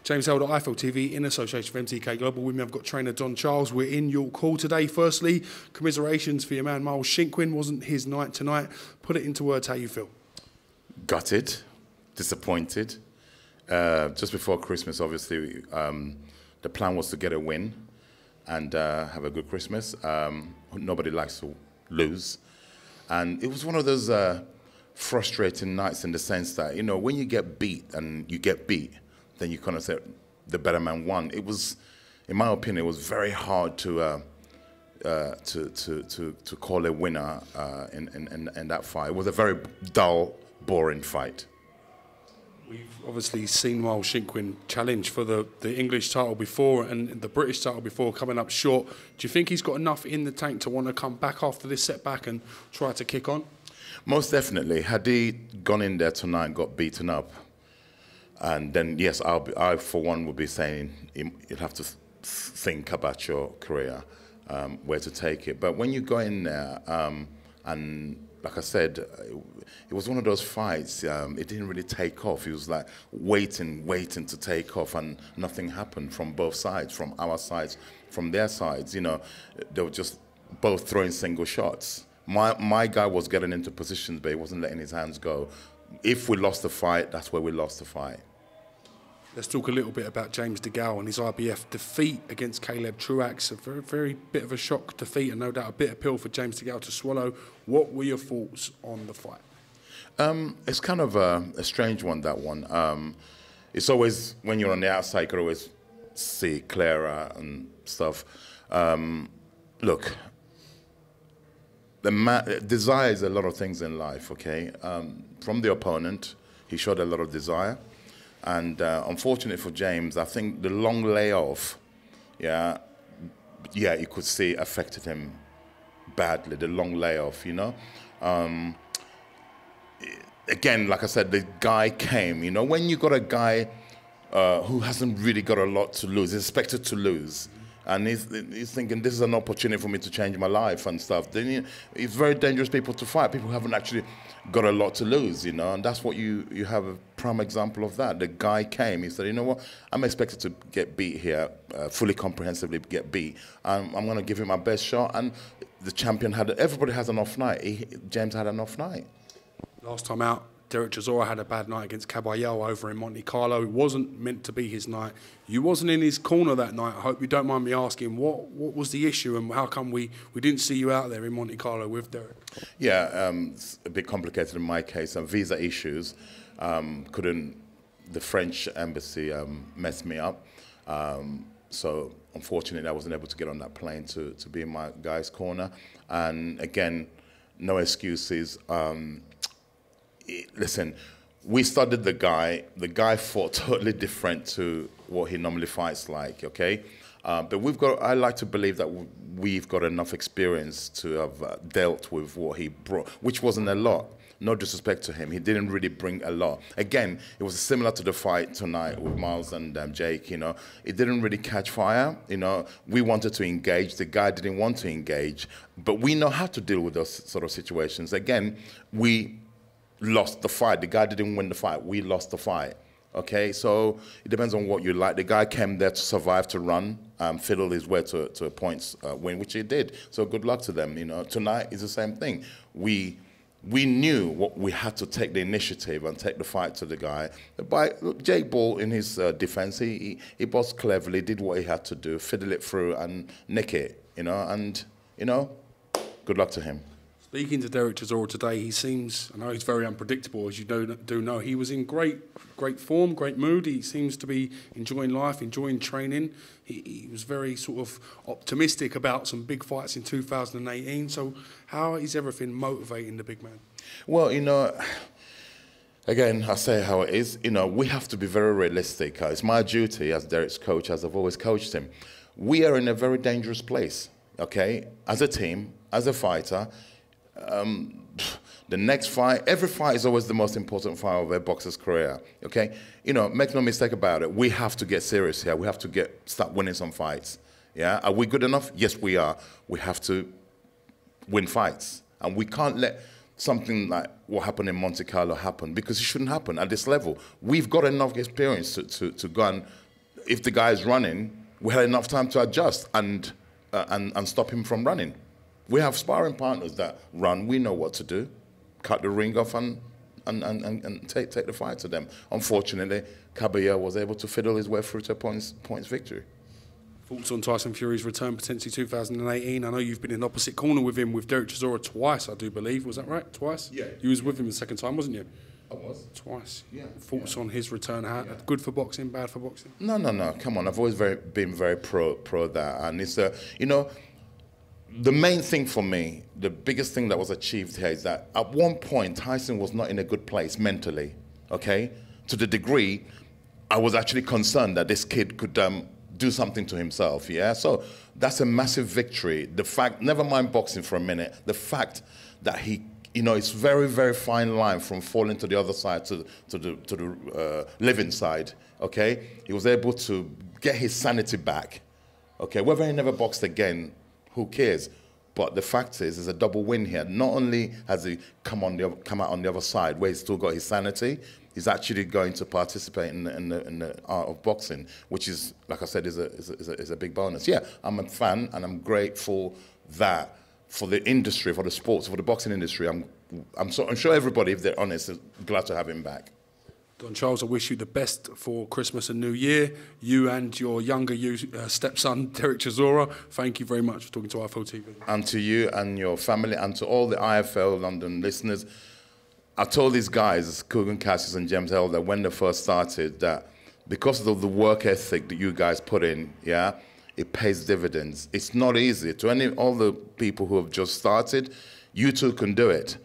James Elder, IFL TV, in association with MTK Global. With me, I've got trainer Don Charles. We're in York Hall today. Firstly, commiserations for your man, Miles Shinkwin. Wasn't his night tonight. Put it into words how you feel. Gutted, disappointed. Just before Christmas, obviously, the plan was to get a win and have a good Christmas. Nobody likes to lose. And it was one of those frustrating nights in the sense that, you know, when you get beat and you get beat, then you kind of say the better man won. It was, in my opinion, it was very hard to call a winner in that fight. It was a very dull, boring fight. We've obviously seen Miles Shinkwin challenge for the English title before and the British title before, coming up short. Do you think he's got enough in the tank to want to come back after this setback and try to kick on? Most definitely. Had he gone in there tonight and got beaten up, and then, yes, I for one, would be saying you'd have to think about your career, where to take it. But when you go in there, and like I said, it was one of those fights, it didn't really take off. It was like waiting to take off, and nothing happened from both sides, from our sides, from their sides. You know, they were just both throwing single shots. My guy was getting into positions, but he wasn't letting his hands go. If we lost the fight, that's where we lost the fight. Let's talk a little bit about James DeGALE and his IBF defeat against Caleb Truax. A very bit of a shock defeat, and no doubt a bitter pill for James DeGALE to swallow. What were your thoughts on the fight? It's kind of a strange one, that one. It's always, when you're on the outside, you can always see clearer and stuff. Look, desire is a lot of things in life, okay? From the opponent, he showed a lot of desire. And unfortunately for James, I think the long layoff, yeah, you could see affected him badly, the long layoff, you know? Again, like I said, the guy came, you know, when you got a guy who hasn't really got a lot to lose, he's expected to lose, and he's thinking, this is an opportunity for me to change my life and stuff. Then it's very dangerous people to fight, people who haven't actually got a lot to lose, you know, and that's what you have a prime example of that. The guy came, he said, you know what, I'm expected to get beat here, fully comprehensively get beat. I'm going to give him my best shot, and the champion everybody has an off night. James had an off night. Last time out, DERECK CHISORA had a bad night against Caballero over in Monte Carlo. It wasn't meant to be his night. You wasn't in his corner that night. I hope you don't mind me asking, what was the issue, and how come we didn't see you out there in Monte Carlo with Derek? Yeah, it's a bit complicated in my case. Some visa issues. The French embassy messed me up. So unfortunately, I wasn't able to get on that plane to be in my guy's corner. And again, no excuses. Listen, we studied the guy. The guy fought totally different to what he normally fights like, okay? But I like to believe that we've got enough experience to have dealt with what he brought, which wasn't a lot. No disrespect to him, he didn't really bring a lot. Again, it was similar to the fight tonight with Miles and Jake, you know. It didn't really catch fire, you know. We wanted to engage, the guy didn't want to engage, but we know how to deal with those sort of situations. Again, we lost the fight. The guy didn't win the fight. We lost the fight. Okay, so it depends on what you like. The guy came there to survive, to run, fiddle his way to a points win, which he did. So good luck to them. You know, tonight is the same thing. We knew what we had to take the initiative and take the fight to the guy. But Jake Ball, in his defense, he boxed cleverly, did what he had to do, fiddle it through and nick it. You know, and you know, good luck to him. Speaking to DERECK CHISORA today, he seems, I know he's very unpredictable, as you do know. He was in great form, great mood. He seems to be enjoying life, enjoying training. He was very sort of optimistic about some big fights in 2018. So how is everything motivating the big man? Well, you know, again, I say how it is. You know, we have to be very realistic. It's my duty as Derek's coach, as I've always coached him. We are in a very dangerous place, okay? As a team, as a fighter. The next fight, every fight is always the most important fight of a boxer's career, okay? You know, make no mistake about it, we have to get serious here. We have to start winning some fights, yeah? Are we good enough? Yes, we are. We have to win fights. And we can't let something like what happened in Monte Carlo happen, because it shouldn't happen at this level. We've got enough experience to go and if the guy is running, we had enough time to adjust and stop him from running. We have sparring partners that run. We know what to do. Cut the ring off and take the fight to them. Unfortunately, Caballero was able to fiddle his way through to a points victory. Thoughts on Tyson Fury's return, potentially 2018? I know you've been in opposite corner with him, with Derek Chisora twice, I do believe. Was that right? Twice? Yeah. You was with him the second time, wasn't you? I was. Twice. Yeah. Thoughts on his return? Good for boxing, bad for boxing? No. Come on. I've always been very pro that. And it's, you know, the main thing for me, the biggest thing that was achieved here is that at one point, Tyson was not in a good place mentally, okay? To the degree, I was actually concerned that this kid could do something to himself, yeah? So that's a massive victory. The fact, never mind boxing for a minute, the fact that he, you know, it's very, very fine line from falling to the other side to the living side, okay? He was able to get his sanity back, okay? Whether he never boxed again, who cares? But the fact is, there's a double win here. Not only has he come out on the other side, where he's still got his sanity, he's actually going to participate in the art of boxing, which is, like I said, is a big bonus. Yeah, I'm a fan, and I'm grateful that for the industry, for the sports, for the boxing industry, I'm sure everybody, if they're honest, is glad to have him back. Don Charles, I wish you the best for Christmas and New Year. You and your younger stepson, Derek Chisora, thank you very much for talking to IFL TV. And to you and your family and to all the IFL London listeners, I told these guys, Kugan Cassius and James Elder, when they first started, that because of the work ethic that you guys put in, yeah, it pays dividends. It's not easy. To all the people who have just started, you too can do it.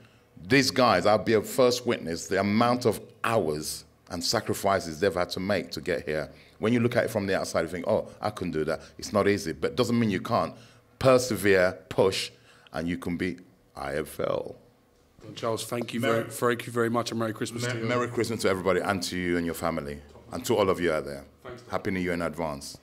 These guys, I'll be a first witness, the amount of hours and sacrifices they've had to make to get here. When you look at it from the outside, you think, oh, I can do that. It's not easy, but it doesn't mean you can't. Persevere, push, and you can be IFL. Don Charles, thank you very much, and Merry Christmas to you. Merry Christmas to everybody, and to you and your family, and to all of you out there. Happy New Year in advance.